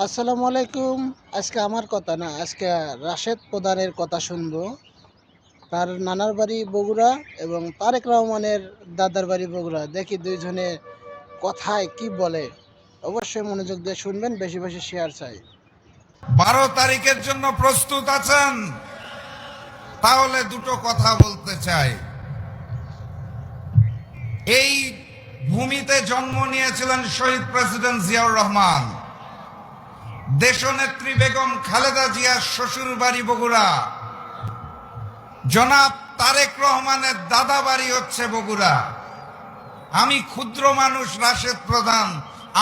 আসসালামু আলাইকুম। আজকে আমার কথা না, আজকে রাশেদ প্রধানের কথা শুনবো। তার নানার বাড়ি বগুড়া এবং তারেক রহমানের দাদার বাড়ি বগুড়া। দেখি দুইজনে কথায় কি বলে। অবশ্যই মনোযোগ দিয়ে শুনবেন, বেশি বেশি শেয়ার চাই। 12 তারিখের জন্য প্রস্তুত আছেন? তাহলে দুটো কথা বলতে চাই। এই ভূমিতে জন্ম নিয়েছিলেন শহীদ প্রেসিডেন্ট জিয়াউর রহমান। দেশনেত্রী বেগম খালেদা জিয়ার শ্বশুর বাড়ি বগুড়া। জনাব তারেক রহমানের দাদা বাড়ি হচ্ছে বগুড়া। আমি ক্ষুদ্র মানুষ রাশেদ প্রধান,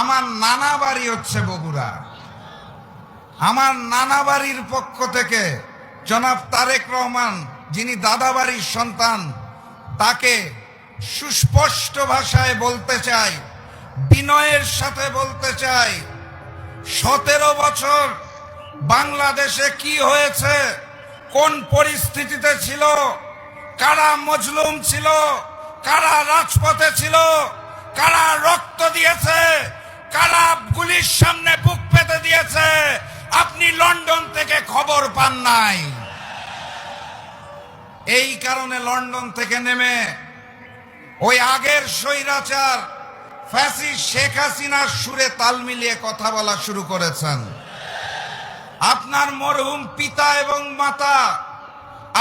আমার নানা বাড়ি হচ্ছে বগুড়া। আমার নানা বাড়ির পক্ষ থেকে জনাব তারেক রহমান, যিনি দাদা বাড়ির সন্তান, তাকে সুস্পষ্ট ভাষায় বলতে চাই, বিনয়ের সাথে বলতে চাই, 17 বছর বাংলাদেশে কি হয়েছে, কোন পরিস্থিতিতে ছিল, কারা মজলুম ছিল, কারা রাজপথে ছিল, কারা রক্ত দিয়েছে, কারা গুলির সামনে বুক পেতে দিয়েছে, আপনি লন্ডন থেকে খবর পান নাই। এই কারণে লন্ডন থেকে নেমে ওই আগের স্বৈরাচার ফ্যাসিস্ট শেখ হাসিনার সুরে তাল মিলিয়ে কথা বলা শুরু করেছেন। আপনার মরহুম পিতা এবং মাতা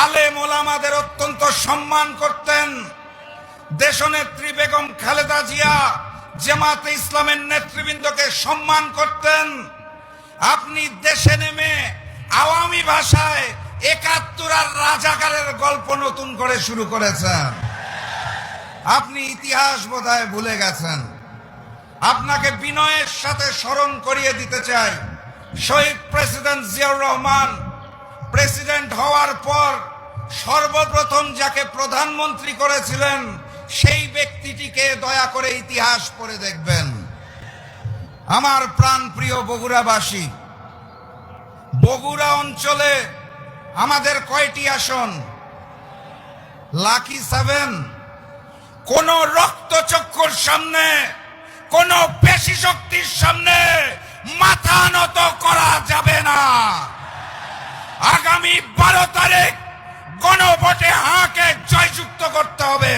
আলেম ওলামাদের অত্যন্ত সম্মান করতেন। দেশনেত্রী বেগম খালেদা জিয়া জামাতে ইসলামের নেতৃবৃন্দকে সম্মান করতেন। আপনি দেশে নেমে আওয়ামী ভাষায় ৭১ আর রাজাকারের গল্প নতুন করে শুরু করেছেন। আপনি ইতিহাস বোধহয় ভুলে গেছেন। আপনাকে বিনয়ের সাথে স্মরণ করিয়ে দিতে চাই, শহীদ প্রেসিডেন্ট জিয়াউর রহমান প্রেসিডেন্ট হওয়ার পর সর্বপ্রথম যাকে প্রধানমন্ত্রী করেছিলেন, সেই ব্যক্তিটিকে দয়া করে ইতিহাস পড়ে দেখবেন। আমার প্রাণপ্রিয় বগুড়াবাসী, বগুড়া অঞ্চলে আমাদের কয়টি আসন? লাকি 7। কোন রক্তচক্ষুর সামনে, কোন পেশি শক্তির সামনে মাথা নত করা যাবে না। আগামী 12 তারিখ গণভোটে হাঁকে জয়যুক্ত করতে হবে।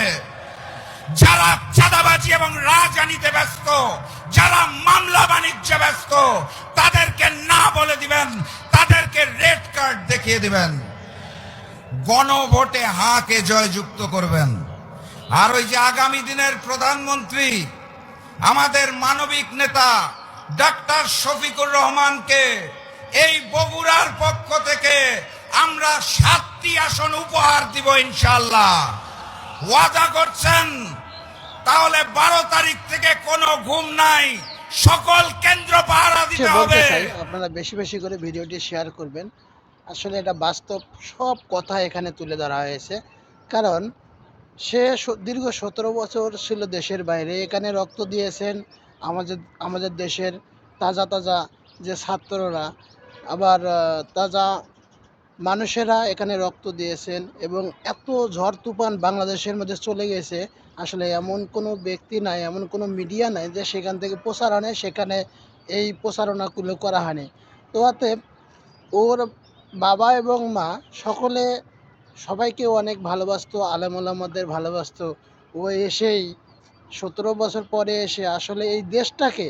যারা চাঁদাবাজি এবং রাজনীতিতে ব্যস্ত, যারা মামলা বাণিজ্যে ব্যস্ত, তাদেরকে না বলে দিবেন, তাদেরকে রেড কার্ড দেখিয়ে দিবেন। গণভোটে হাঁকে জয়যুক্ত করবেন। আর ওই যে আগামী দিনের প্রধানমন্ত্রী, আমাদের মানবিক নেতা ডাক্তার শফিকুর রহমানকে এই বগুড়ার পক্ষ থেকে আমরা 7টি আসন উপহার দিব ইনশাআল্লাহ। ওয়াদা করছেন? তাহলে 12 তারিখ থেকে কোনো ঘুম নাই, সকল কেন্দ্র পাহারা দিতে হবে। আপনারা বেশি বেশি করে ভিডিওটি শেয়ার করবেন। আসলে এটা বাস্তব সব কথা এখানে তুলে ধরা হয়েছে। কারণ সে দীর্ঘ 17 বছর ছিল দেশের বাইরে, এখানে রক্ত দিয়েছেন। আমাদের দেশের তাজা তাজা যে ছাত্ররা, আবার তাজা মানুষেরা এখানে রক্ত দিয়েছেন এবং এত ঝড় তুফান বাংলাদেশের মধ্যে চলে গেছে। আসলে এমন কোনো ব্যক্তি নাই, এমন কোনো মিডিয়া নাই যে সেখান থেকে প্রচারণে সেখানে এই প্রচারণাগুলো করা হয়নি। তো অতএব ওর বাবা এবং মা সকলে সবাইকে অনেক ভালোবাসতো, আলেম ওলামাদের ভালোবাসতো। ও এসেই 17 বছর পরে এসে আসলে এই দেশটাকে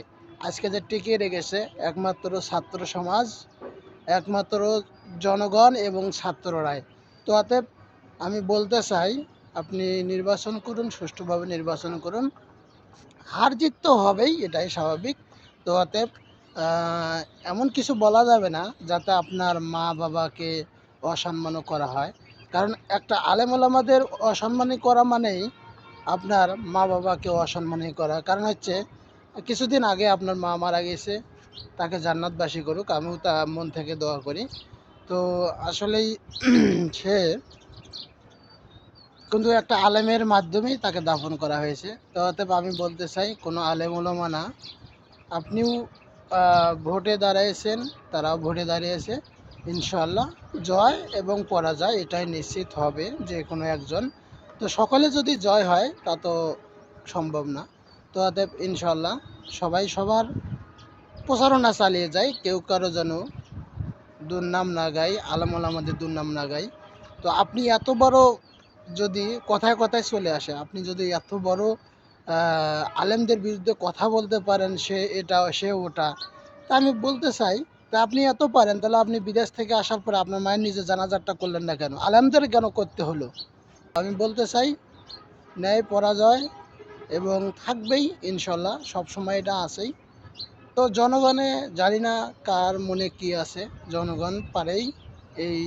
আজকে যে টিকিয়ে রেখেছে একমাত্র ছাত্র সমাজ, একমাত্র জনগণ এবং ছাত্ররাই। তো অতএব আমি বলতে চাই, আপনি নির্বাচন করুন, সুষ্ঠুভাবে নির্বাচন করুন। হার জিত তো হবেই, এটাই স্বাভাবিক। তো অতএব এমন কিছু বলা যাবে না যাতে আপনার মা বাবাকে অসম্মান করা হয়। কারণ একটা আলেম ওলামাদের অসম্মানী করা মানেই আপনার মা বাবাকে অসম্মানী করা। কারণ হচ্ছে কিছুদিন আগে আপনার মা মারা গেছে, তাকে জান্নাতবাসী করুক, আমিও তা মন থেকে দোয়া করি। তো আসলেই সে কিন্তু একটা আলেমের মাধ্যমেই তাকে দাফন করা হয়েছে। তো অতএব আমি বলতে চাই, কোনো আলেম ওলামা না, আপনিও ভোটে দাঁড়িয়েছেন, তারাও ভোটে দাঁড়িয়েছে। ইনশাআল্লাহ জয় এবং পরাজয় এটাই নিশ্চিত হবে যে কোনো একজন। তো সকলে যদি জয় হয় তা তো সম্ভব না। তো অতএব ইনশাআল্লাহ সবাই সবার প্রচারণা চালিয়ে যায়, কেউ কারো যেন দুর্নাম না গায়, আলেম ওলামাদের দুর্নাম না গায়। তো আপনি এত বড় যদি কথায় কথায় চলে আসে, আপনি যদি এত বড় আলেমদের বিরুদ্ধে কথা বলতে পারেন, সে এটা সে ওটা, তা আমি বলতে চাই, তা আপনি এত পারেন, তাহলে আপনি বিদেশ থেকে আসার পরে আপনার মায়ের নিজে জানাজারটা করলেন না কেন, আলেমদের কেন করতে হলো? আমি বলতে চাই, ন্যায় পরাজয় এবং থাকবেই ইনশাল্লাহ, সবসময় এটা আছেই। তো জনগণে জানি না কার মনে কি আছে, জনগণ পারেই এই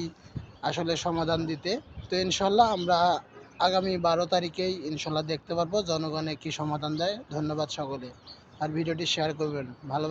আসলে সমাধান দিতে। তো ইনশাল্লাহ আমরা আগামী 12 তারিখেই ইনশাল্লাহ দেখতে পারবো জনগণে কি সমাধান দেয়। ধন্যবাদ সকলে, আর ভিডিওটি শেয়ার করবেন ভালো